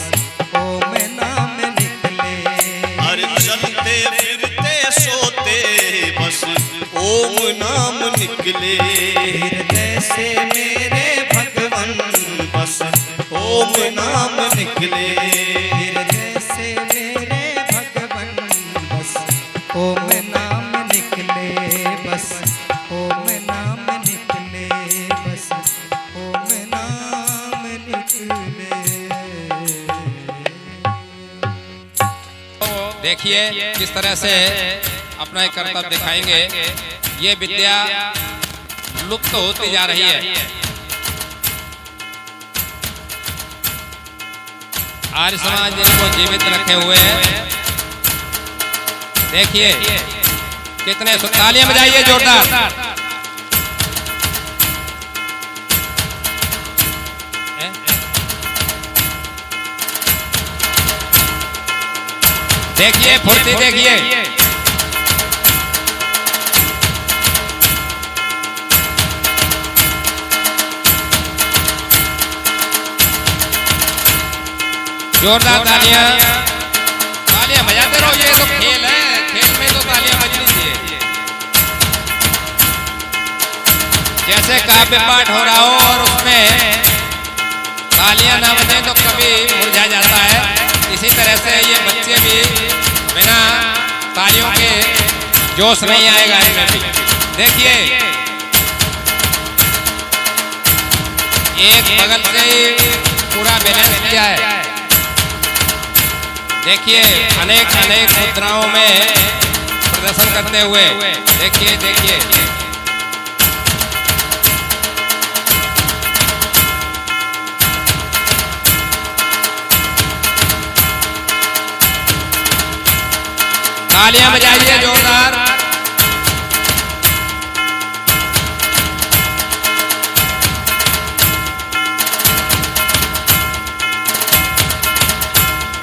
ओम नाम निकले हर चलते फिरते सोते बस ओम नाम निकले। हृदय से मेरे भगवन, बस ओम नाम निकले। हृदय से मेरे भगवन, बस ओम नाम निकले, बस ओम नाम निकले, बस ओम नाम निकले। देखिए किस तरह से अपना एक कर्तव्य दिखाएंगे। ये विद्या लुप्त होती जा रही है। आर्य समाज इनको जीवित रखे हुए है। देखिए कितने तालियां बजाइए जोरदार। देखिए फुर्ती देखिए। जोरदार तालियां तालियां बजाते रहो। ये तो खेल है, खेल में तो तालियां बजनी चाहिए। जैसे काव्य पाठ हो रहा हो और उसमें तालियां ना बजे तो कभी मुरझा जाता है। इसी जोश नहीं आएगा इनमें भी। देखिए एक बगल से पूरा बैलेंस किया है। देखिए अनेक अनेक मुद्राओं में प्रदर्शन करते हुए देखिए देखिए तालियां बजाइए जोरदार।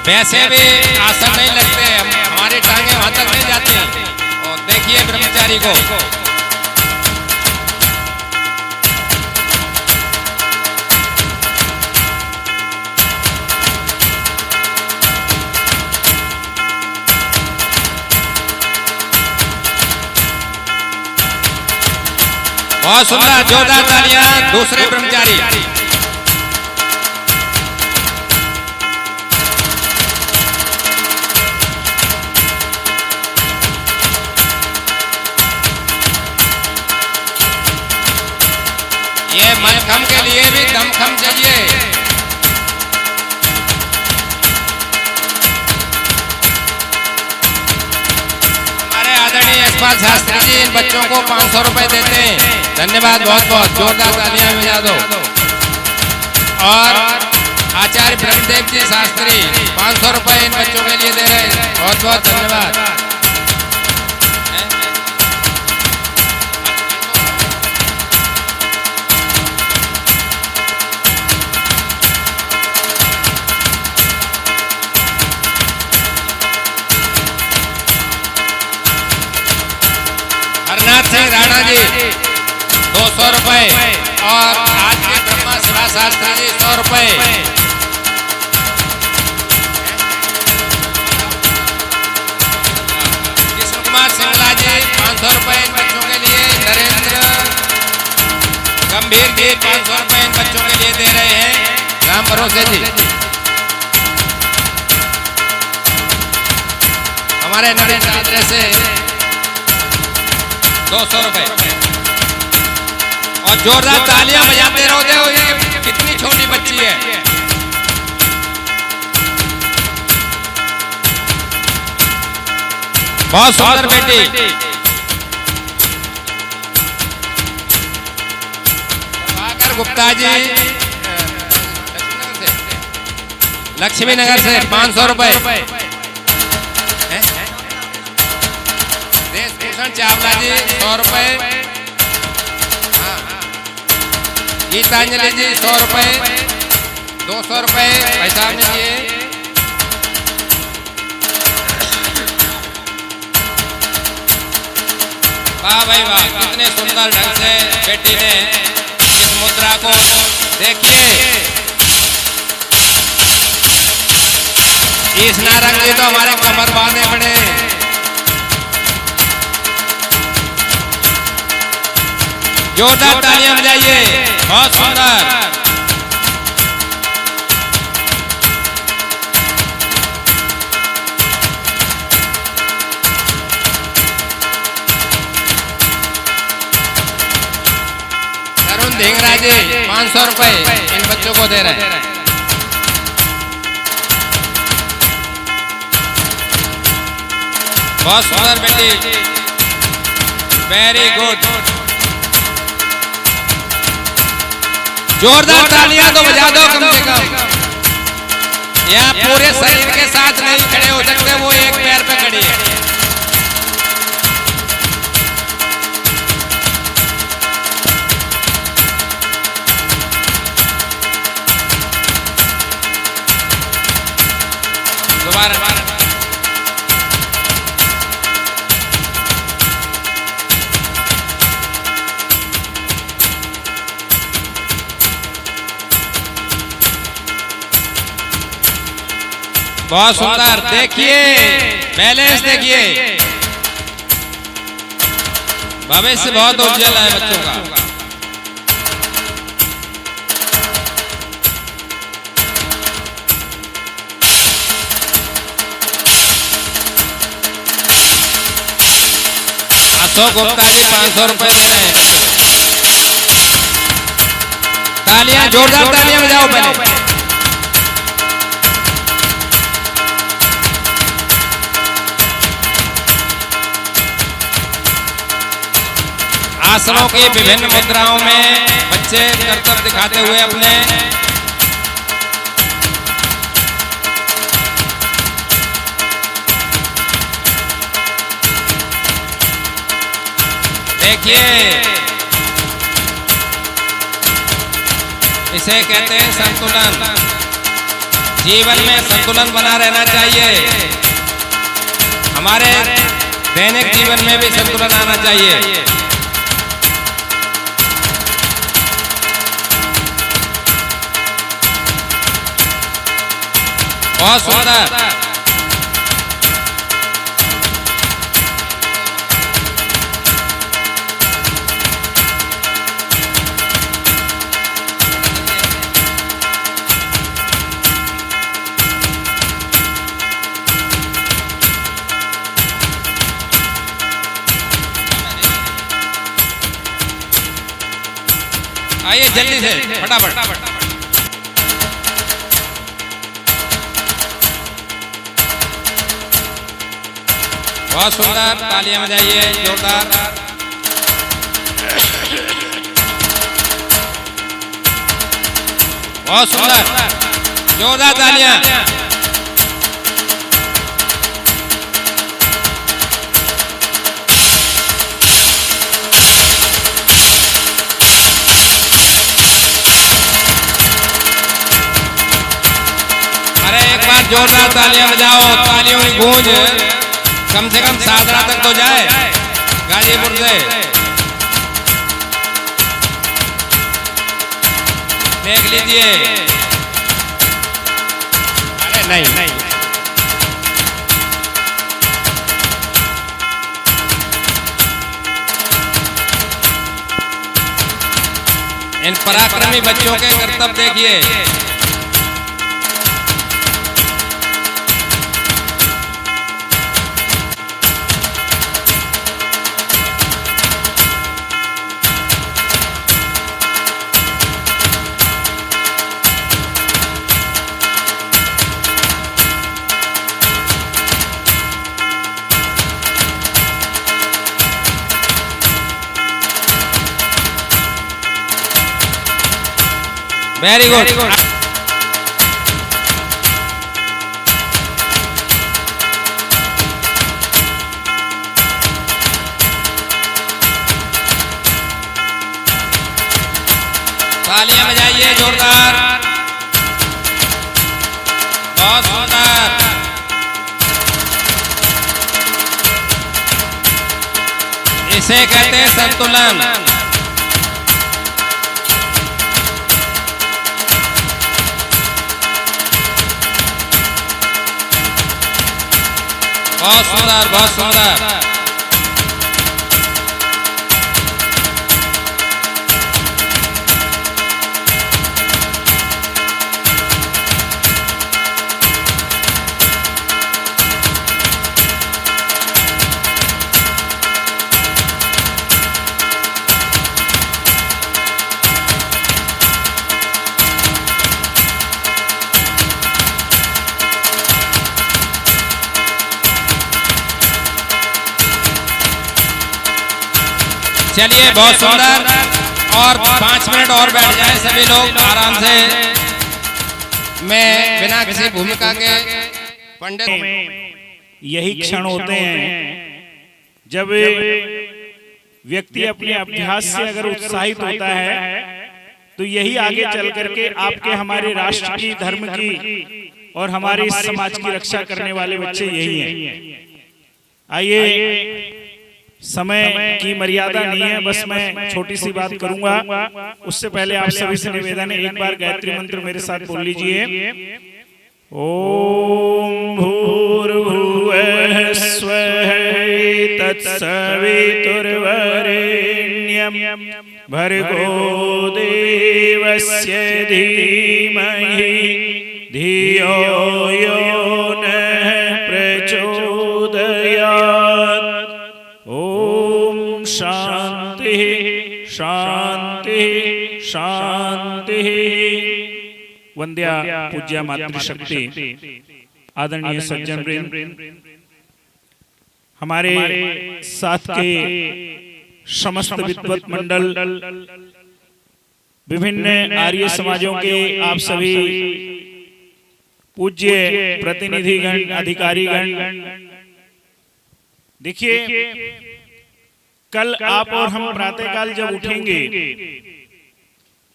वैसे भी आसन नहीं लगते, हमारी टांगे वहां तक नहीं जाती। और देखिए ब्रह्मचारी को बहुत सुंदर जोरदार तालियां। दूसरे ब्रह्मचारी ये मनखम के लिए भी दमखम चाहिए। हमारे आदरणीय यशपाल शास्त्री जी इन बच्चों को 500 रुपए देते हैं। धन्यवाद बहुत बहुत। जोरदार तालियां बजा दो। और आचार्य ब्रह्मदेव जी शास्त्री 500 रुपए इन बच्चों के लिए दे रहे हैं। बहुत बहुत धन्यवाद। हरनाथ सिंह राणा जी 200 रुपए और आज के ब्रह्मा सभा शास्त्री जी 100 रुपए। कृष्ण कुमार सिंगला जी 500 रुपए इन बच्चों के लिए। नरेंद्र गंभीर जी 500 रुपए इन बच्चों के लिए दे रहे हैं। राम भरोसे जी हमारे नरेंद्र आदरे से 200 रुपए। और जोरदार तालियां बजाते रहोगे। हो ये कितनी छोटी बच्ची है। बहुत सुंदर बेटी। प्रभाकर गुप्ता जी लक्ष्मी नगर से 500 रुपए। देशभूषण चावला जी 100 रुपए। गीतांजलि जी 100 रुपए। 200 रुपए भाई साहब ने दिए। वाह भाई वाह, कितने सुंदर ढंग से बेटी ने इस मुद्रा को देखिए। इस नारंग जी तो हमारे कमर बांधे पड़े। जोरदार तालियां बजाइए। बहुत सुंदर। तरुण ढींगरा जी 500 रुपए इन बच्चों को दे रहे हैं। बहुत सुंदर बेटी, वेरी गुड। जोरदार तालियां तो बजा दो कम से कम। यहाँ पूरे शरीर के साथ नहीं खड़े हो सकते, वो एक पैर पे खड़ी है। दोबारा बहुत सुंदर। देखिए बैलेंस देखिए। भविष्य बहुत उज्जवल है बच्चों का। अशोक गुप्ता जी 500 रुपए दे रहे हैं। तालियां, जोरदार तालियां बजाओ पहले। आसनों की विभिन्न मुद्राओं में बच्चे करतब दिखाते हुए अपने देखिए, इसे कहते हैं संतुलन। जीवन में संतुलन बना रहना चाहिए। हमारे दैनिक जीवन में भी संतुलन आना चाहिए। बहुत सुंदर। आइए जल्दी से फटाफट। बहुत सुंदर, तालियां बजाइए जोरदार। बहुत सुंदर, जोरदार तालियां। अरे एक बार जोरदार तालियां बजाओ। तालियों की गूंज कम से कम साधना तक तो जाए गाजीपुर से। देख लीजिए। अरे नहीं, इन पराक्रमी बच्चों के कर्तव्य देखिए। Very good. तालियां बजाइए जोरदार। बहुत सुंदर। इसे कहते हैं संतुलन। बहुत सुंदर, बहुत सुंदर। चलिए, बहुत सुंदर। और 5 मिनट और बैठ जाएं सभी लोग आराम से। मैं बिना किसी भूमिका के पंडित। यही क्षण होते हैं जब व्यक्ति अपने अभ्यास से अगर उत्साहित होता है तो यही आगे चल करके आपके हमारे राष्ट्र की, धर्म की और हमारे इस समाज की रक्षा करने वाले बच्चे यही हैं। आइए, समय की मर्यादा नहीं है, बस मैं छोटी सी बात करूंगा। उससे पहले आप सभी से निवेदन है, एक बार गायत्री मंत्र मेरे साथ बोल लीजिए। ओम भूर्भुवः स्वः तत्सवितुर्वरेण्यं भर्गो देवस्य धीमहि धियो यो नः प्रचोदयात्। ओम शांति। वंद्या पूज्या मातृशक्ति, आदरणीय सज्जन वृंद, हमारे साथ के समस्त विद्वत मंडल, विभिन्न आर्य समाजों के आप सभी पूज्य प्रतिनिधिगण, अधिकारीगण, देखिए कल आप और हम प्रातःकाल जब उठेंगे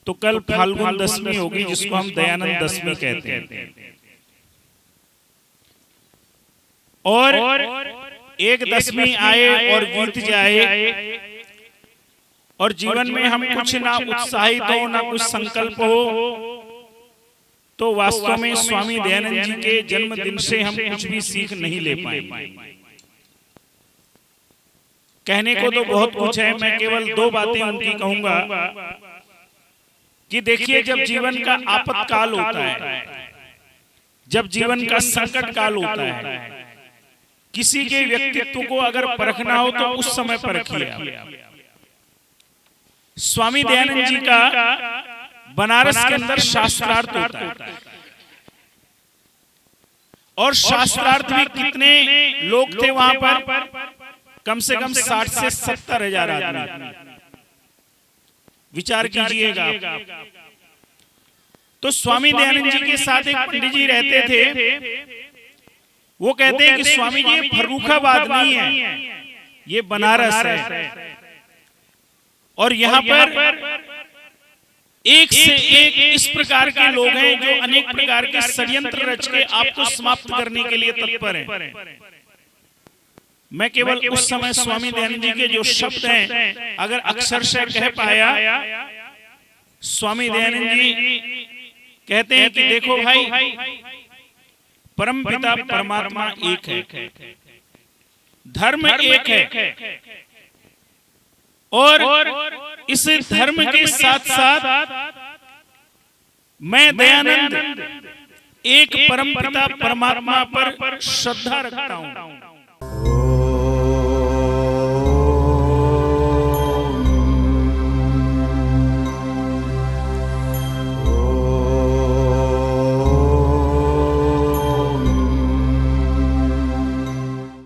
तो कल फाल्गुन दशमी होगी, जिसको हम दयानंद दशमी कहते हैं। और एक दशमी आए और बीत जाए और जीवन में हम कुछ ना उत्साहित हो, ना कुछ संकल्प हो, तो वास्तव में स्वामी दयानंद जी के जन्मदिन से हम कुछ भी सीख नहीं ले पाएंगे। कहने को तो बहुत कुछ है, मैं केवल 2 बातें उनकी कहूंगा कि देखिए, जब जीवन का आपातकाल होता है, जब जीवन का संकट काल होता है, किसी के व्यक्तित्व को अगर परखना हो तो उस समय परखिए। स्वामी दयानंद जी का बनारस के अंदर शास्त्रार्थ होता है, और शास्त्रार्थ में कितने लोग थे वहां पर? कम से कम 60 से 70 हजार आदमी। विचार कीजिएगा। तो स्वामी दयानंद जी के साथ एक पंडित जी रहते थे। वो कहते हैं कि स्वामी जी, ये फर्रुखाबाद नहीं है, ये बनारस है, और यहाँ पर एक से एक इस प्रकार के लोग हैं जो अनेक प्रकार के षड्यंत्र रच के आपको समाप्त करने के लिए तत्पर हैं। मैं केवल उस समय स्वामी दयानंद जी के जो शब्द हैं अगर अक्षरशः कह पाया, स्वामी दयानंद जी कहते हैं कि देखो भाई, परम पिता परमात्मा एक है, धर्म एक है, और इस धर्म के साथ साथ मैं दयानंद एक परम पिता परमात्मा पर श्रद्धा रखता हूं।